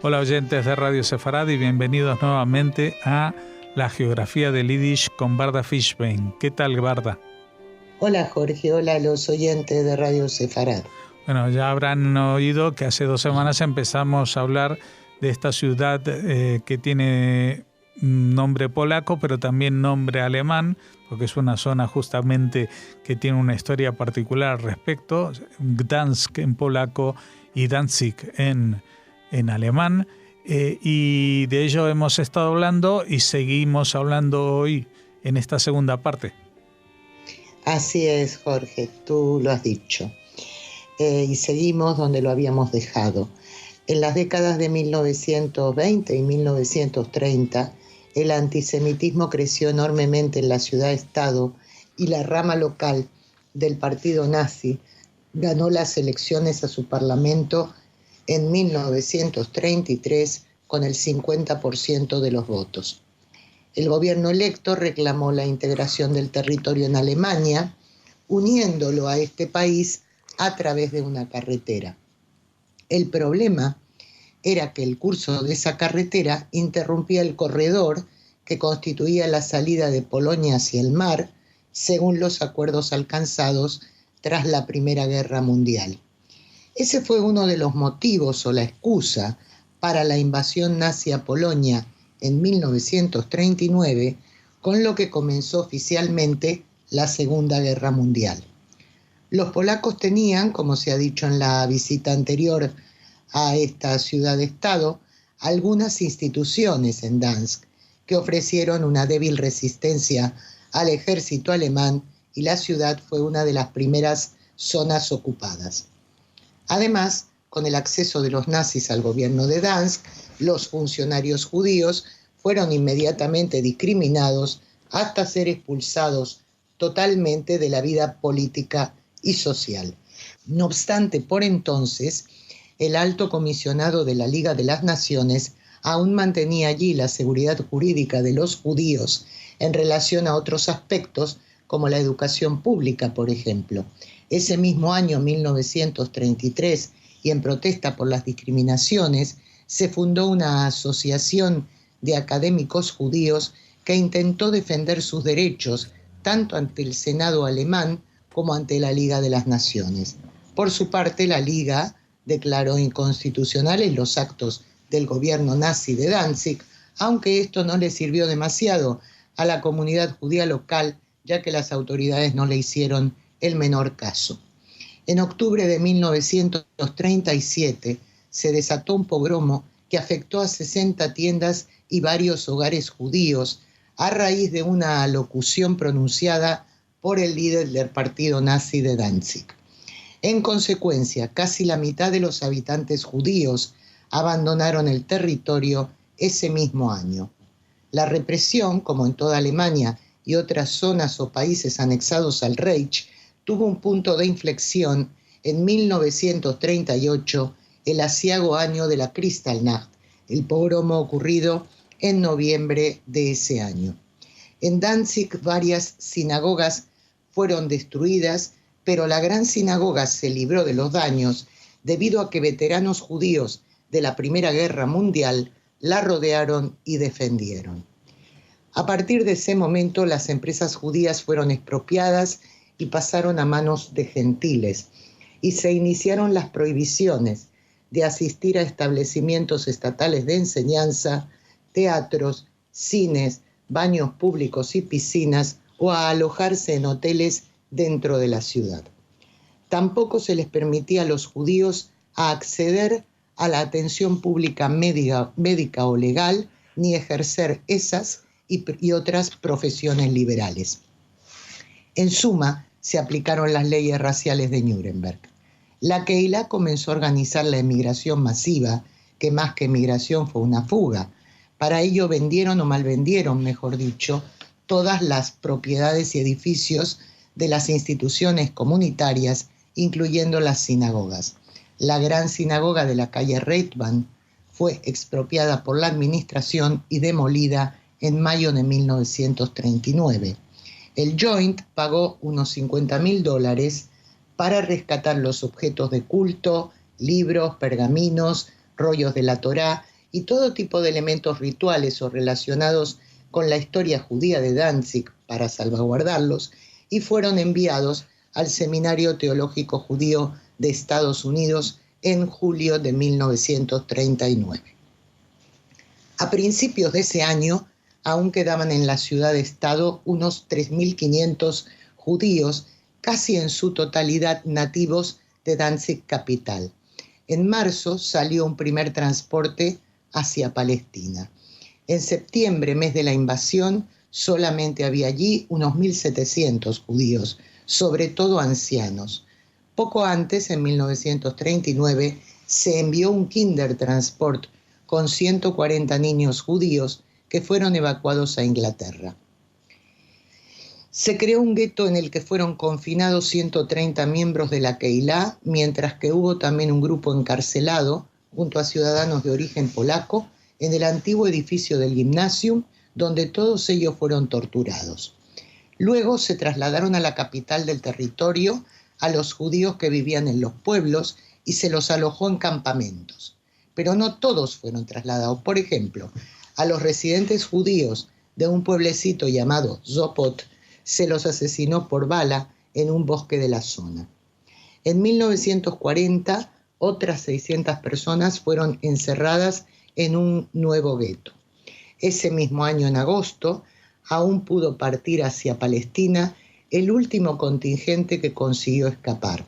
Hola oyentes de Radio Sefarad y bienvenidos nuevamente a la geografía del Yiddish con Barda Fishbein. ¿Qué tal, Barda? Hola Jorge, hola a los oyentes de Radio Sefarad. Bueno, ya habrán oído que hace 2 semanas empezamos a hablar de esta ciudad que tiene nombre polaco, pero también nombre alemán, porque es una zona justamente que tiene una historia particular al respecto, Gdansk en polaco y Danzig en alemán, y de ello hemos estado hablando y seguimos hablando hoy en esta segunda parte. Así es, Jorge, tú lo has dicho. Y seguimos donde lo habíamos dejado. En las décadas de 1920 y 1930, el antisemitismo creció enormemente en la ciudad-estado y la rama local del partido nazi ganó las elecciones a su parlamento en 1933 con el 50% de los votos. El gobierno electo reclamó la integración del territorio en Alemania, uniéndolo a este país a través de una carretera. El problema era que el curso de esa carretera interrumpía el corredor que constituía la salida de Polonia hacia el mar, según los acuerdos alcanzados tras la Primera Guerra Mundial. Ese fue uno de los motivos o la excusa para la invasión nazi a Polonia en 1939, con lo que comenzó oficialmente la Segunda Guerra Mundial. Los polacos tenían, como se ha dicho en la visita anterior a esta ciudad-estado, algunas instituciones en Gdansk que ofrecieron una débil resistencia al ejército alemán y la ciudad fue una de las primeras zonas ocupadas. Además, con el acceso de los nazis al gobierno de Gdansk, los funcionarios judíos fueron inmediatamente discriminados hasta ser expulsados totalmente de la vida política y social. No obstante, por entonces, el alto comisionado de la Liga de las Naciones aún mantenía allí la seguridad jurídica de los judíos en relación a otros aspectos como la educación pública, por ejemplo. Ese mismo año, 1933, y en protesta por las discriminaciones, se fundó una asociación de académicos judíos que intentó defender sus derechos tanto ante el Senado alemán como ante la Liga de las Naciones. Por su parte, la Liga declaró inconstitucionales los actos del gobierno nazi de Danzig, aunque esto no le sirvió demasiado a la comunidad judía local, ya que las autoridades no le hicieron el menor caso. En octubre de 1937 se desató un pogromo que afectó a 60 tiendas y varios hogares judíos a raíz de una alocución pronunciada por el líder del partido nazi de Danzig. En consecuencia, casi la mitad de los habitantes judíos abandonaron el territorio ese mismo año. La represión, como en toda Alemania y otras zonas o países anexados al Reich, tuvo un punto de inflexión en 1938, el aciago año de la Kristallnacht, el pogromo ocurrido en noviembre de ese año. En Danzig varias sinagogas fueron destruidas, pero la gran sinagoga se libró de los daños debido a que veteranos judíos de la Primera Guerra Mundial la rodearon y defendieron. A partir de ese momento, las empresas judías fueron expropiadas y pasaron a manos de gentiles, y se iniciaron las prohibiciones de asistir a establecimientos estatales de enseñanza, teatros, cines, baños públicos y piscinas, o a alojarse en hoteles dentro de la ciudad. Tampoco se les permitía a los judíos acceder a la atención pública médica o legal, ni ejercer esas y otras profesiones liberales. En suma, se aplicaron las leyes raciales de Nuremberg. La Keilah comenzó a organizar la emigración masiva, que más que emigración fue una fuga. Para ello vendieron o malvendieron, mejor dicho, todas las propiedades y edificios de las instituciones comunitarias, incluyendo las sinagogas. La gran sinagoga de la calle Reitman fue expropiada por la administración y demolida en mayo de 1939. El Joint pagó unos $50,000 para rescatar los objetos de culto, libros, pergaminos, rollos de la Torá y todo tipo de elementos rituales o relacionados con la historia judía de Danzig para salvaguardarlos, y fueron enviados al Seminario Teológico Judío de Estados Unidos en julio de 1939. A principios de ese año, aún quedaban en la ciudad-estado unos 3.500 judíos, casi en su totalidad nativos de Danzig capital. En marzo salió un primer transporte hacia Palestina. En septiembre, mes de la invasión, solamente había allí unos 1.700 judíos, sobre todo ancianos. Poco antes, en 1939, se envió un Kindertransport con 140 niños judíos que fueron evacuados a Inglaterra. Se creó un gueto en el que fueron confinados 130 miembros de la Keilah, mientras que hubo también un grupo encarcelado, junto a ciudadanos de origen polaco, en el antiguo edificio del Gymnasium, donde todos ellos fueron torturados. Luego se trasladaron a la capital del territorio a los judíos que vivían en los pueblos y se los alojó en campamentos. Pero no todos fueron trasladados. Por ejemplo, a los residentes judíos de un pueblecito llamado Sopot se los asesinó por bala en un bosque de la zona. En 1940, otras 600 personas fueron encerradas en un nuevo gueto. Ese mismo año, en agosto, aún pudo partir hacia Palestina el último contingente que consiguió escapar.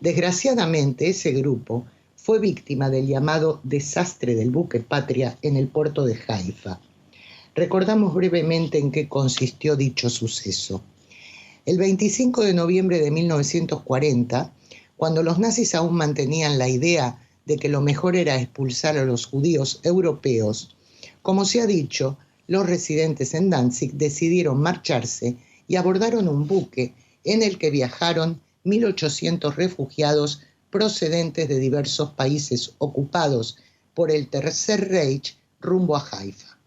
Desgraciadamente, ese grupo fue víctima del llamado desastre del buque Patria en el puerto de Haifa. Recordamos brevemente en qué consistió dicho suceso. El 25 de noviembre de 1940, cuando los nazis aún mantenían la idea de que lo mejor era expulsar a los judíos europeos, como se ha dicho, los residentes en Danzig decidieron marcharse y abordaron un buque en el que viajaron 1.800 refugiados procedentes de diversos países ocupados por el Tercer Reich rumbo a Haifa.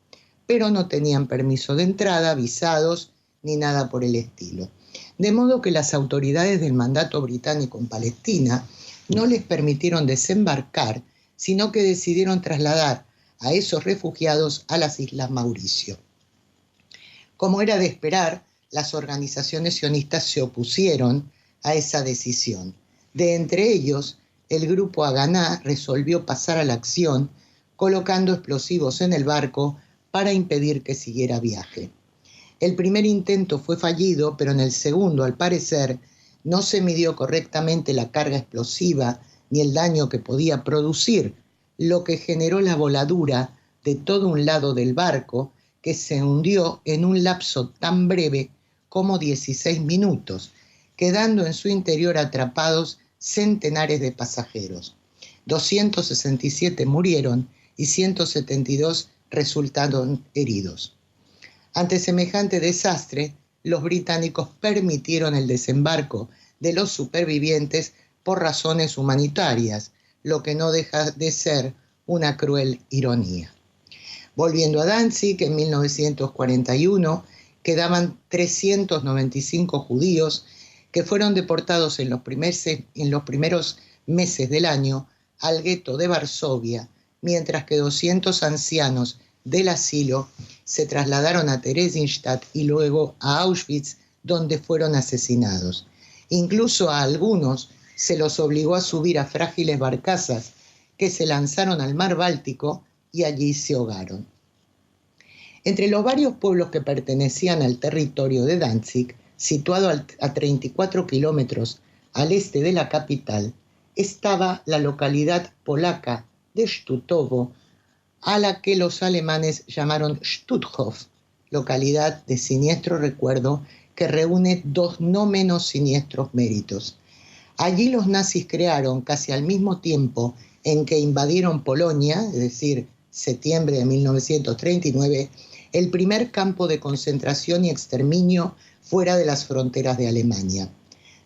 Pero no tenían permiso de entrada, visados, ni nada por el estilo. De modo que las autoridades del mandato británico en Palestina no les permitieron desembarcar, sino que decidieron trasladar a esos refugiados a las Islas Mauricio. Como era de esperar, las organizaciones sionistas se opusieron a esa decisión. De entre ellos, el grupo Haganá resolvió pasar a la acción colocando explosivos en el barco para impedir que siguiera viaje. El primer intento fue fallido, pero en el segundo, al parecer, no se midió correctamente la carga explosiva ni el daño que podía producir, lo que generó la voladura de todo un lado del barco, que se hundió en un lapso tan breve como 16 minutos, quedando en su interior atrapados centenares de pasajeros. 267 murieron y 172 resultaron heridos. Ante semejante desastre, los británicos permitieron el desembarco de los supervivientes por razones humanitarias, lo que no deja de ser una cruel ironía. Volviendo a Danzig, en 1941 quedaban 395 judíos que fueron deportados en los primeros meses del año al gueto de Varsovia, mientras que 200 ancianos del asilo se trasladaron a Theresienstadt y luego a Auschwitz, donde fueron asesinados. Incluso a algunos se los obligó a subir a frágiles barcazas que se lanzaron al mar Báltico y allí se ahogaron. Entre los varios pueblos que pertenecían al territorio de Danzig, situado a 34 kilómetros al este de la capital, estaba la localidad polaca de Sztutowo, a la que los alemanes llamaron Stutthof, localidad de siniestro recuerdo que reúne dos no menos siniestros méritos. Allí los nazis crearon, casi al mismo tiempo en que invadieron Polonia, es decir, septiembre de 1939, el primer campo de concentración y exterminio fuera de las fronteras de Alemania.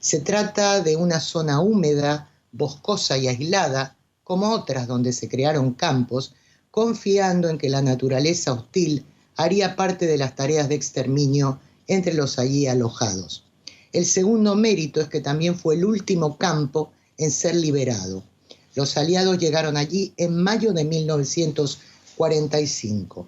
Se trata de una zona húmeda, boscosa y aislada, como otras donde se crearon campos, confiando en que la naturaleza hostil haría parte de las tareas de exterminio entre los allí alojados. El segundo mérito es que también fue el último campo en ser liberado. Los aliados llegaron allí en mayo de 1945 45.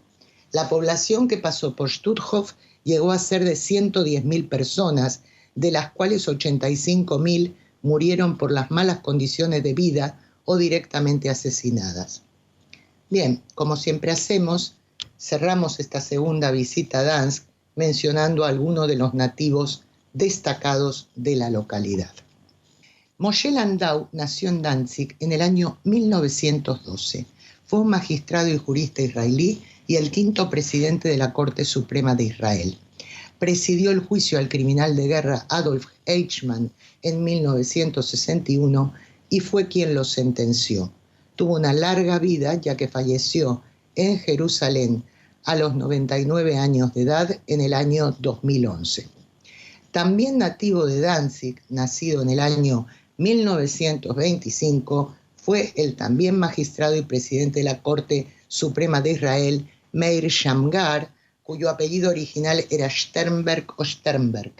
La población que pasó por Stutthof llegó a ser de 110.000 personas, de las cuales 85.000 murieron por las malas condiciones de vida o directamente asesinadas. Bien, como siempre hacemos, cerramos esta segunda visita a Danzig mencionando a algunos de los nativos destacados de la localidad. Moshe Landau nació en Danzig en el año 1912. Fue un magistrado y jurista israelí y el quinto presidente de la Corte Suprema de Israel. Presidió el juicio al criminal de guerra Adolf Eichmann en 1961 y fue quien lo sentenció. Tuvo una larga vida, ya que falleció en Jerusalén a los 99 años de edad en el año 2011. También nativo de Danzig, nacido en el año 1925, fue el también magistrado y presidente de la Corte Suprema de Israel, Meir Shamgar, cuyo apellido original era Sternberg o Sternberg.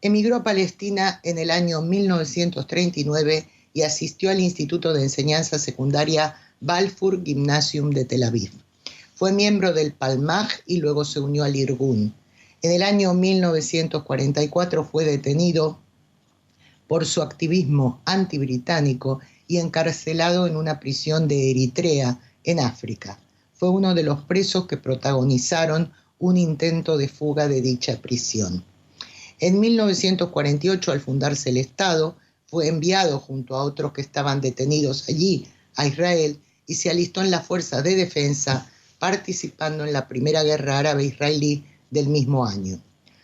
Emigró a Palestina en el año 1939 y asistió al Instituto de Enseñanza Secundaria Balfour Gymnasium de Tel Aviv. Fue miembro del Palmaj y luego se unió al Irgun. En el año 1944 fue detenido por su activismo antibritánico y encarcelado en una prisión de Eritrea, en África. Fue uno de los presos que protagonizaron un intento de fuga de dicha prisión. En 1948, al fundarse el Estado, fue enviado junto a otros que estaban detenidos allí a Israel y se alistó en las fuerzas de defensa, participando en la Primera Guerra Árabe-Israelí del mismo año.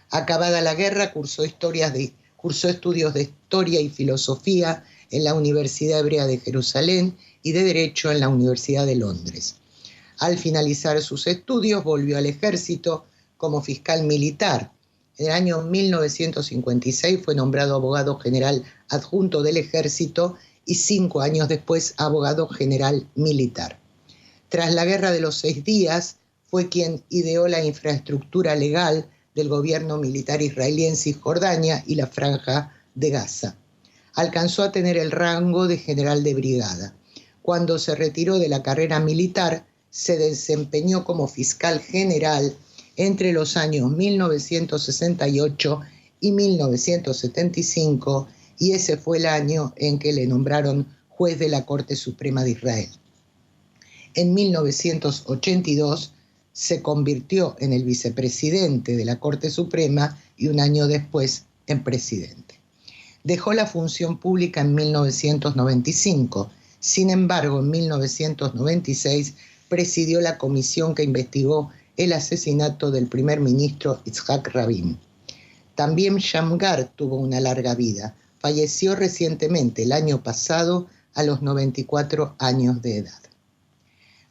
Acabada la guerra, cursó estudios de Historia y Filosofía en la Universidad Hebrea de Jerusalén y de Derecho en la Universidad de Londres. Al finalizar sus estudios, volvió al ejército como fiscal militar. En el año 1956 fue nombrado abogado general adjunto del ejército y 5 años después abogado general militar. Tras la Guerra de los 6 Días, fue quien ideó la infraestructura legal del gobierno militar israelí en Cisjordania y la Franja de Gaza. Alcanzó a tener el rango de general de brigada. Cuando se retiró de la carrera militar, se desempeñó como fiscal general entre los años 1968 y 1975, y ese fue el año en que le nombraron juez de la Corte Suprema de Israel. En 1982 se convirtió en el vicepresidente de la Corte Suprema y un año después en presidente. Dejó la función pública en 1995. Sin embargo, en 1996 presidió la comisión que investigó el asesinato del primer ministro Yitzhak Rabin. También Shamgar tuvo una larga vida. Falleció recientemente, el año pasado, a los 94 años de edad.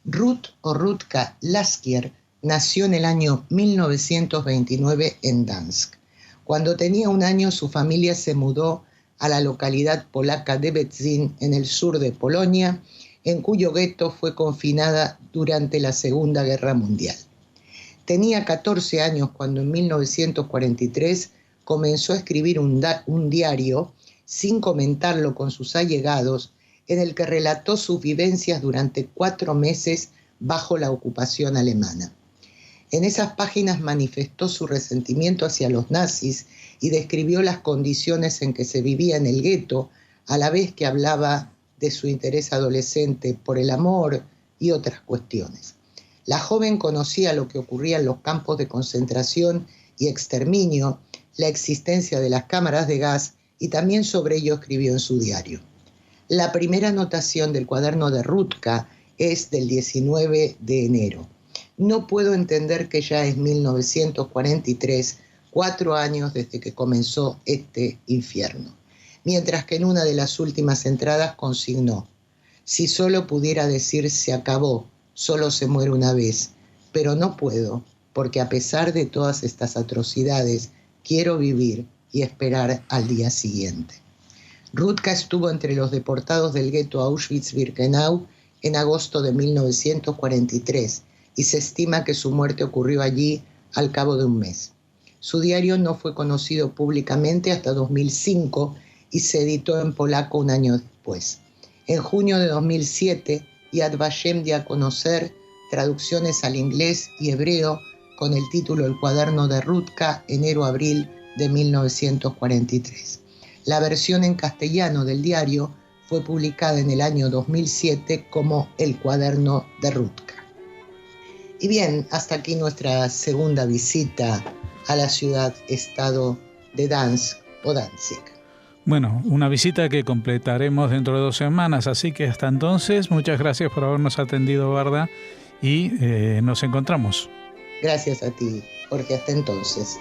Ruth o Rutka Laskier nació en el año 1929 en Danzig. Cuando tenía 1 año, su familia se mudó a la localidad polaca de Betzin, en el sur de Polonia, en cuyo gueto fue confinada durante la Segunda Guerra Mundial. Tenía 14 años cuando en 1943 comenzó a escribir un diario, sin comentarlo con sus allegados, en el que relató sus vivencias durante 4 meses bajo la ocupación alemana. En esas páginas manifestó su resentimiento hacia los nazis y describió las condiciones en que se vivía en el gueto, a la vez que hablaba de su interés adolescente por el amor y otras cuestiones. La joven conocía lo que ocurría en los campos de concentración y exterminio, la existencia de las cámaras de gas, y también sobre ello escribió en su diario. La primera anotación del cuaderno de Rutka es del 19 de enero. No puedo entender que ya es 1943, 4 años desde que comenzó este infierno. Mientras que en una de las últimas entradas consignó: si solo pudiera decir se acabó, solo se muere una vez, pero no puedo, porque a pesar de todas estas atrocidades, quiero vivir y esperar al día siguiente. Rutka estuvo entre los deportados del gueto Auschwitz-Birkenau en agosto de 1943 y se estima que su muerte ocurrió allí al cabo de un mes. Su diario no fue conocido públicamente hasta 2005 y se editó en polaco 1 año después. En junio de 2007, Yad Vashem dio a conocer traducciones al inglés y hebreo con el título El cuaderno de Rutka, enero-abril de 1943. La versión en castellano del diario fue publicada en el año 2007 como El cuaderno de Rutka. Y bien, hasta aquí nuestra segunda visita a la ciudad-estado de Danzig o Danzig. Bueno, una visita que completaremos dentro de 2 semanas, así que hasta entonces, muchas gracias por habernos atendido, Varda, y nos encontramos. Gracias a ti, Jorge, hasta entonces.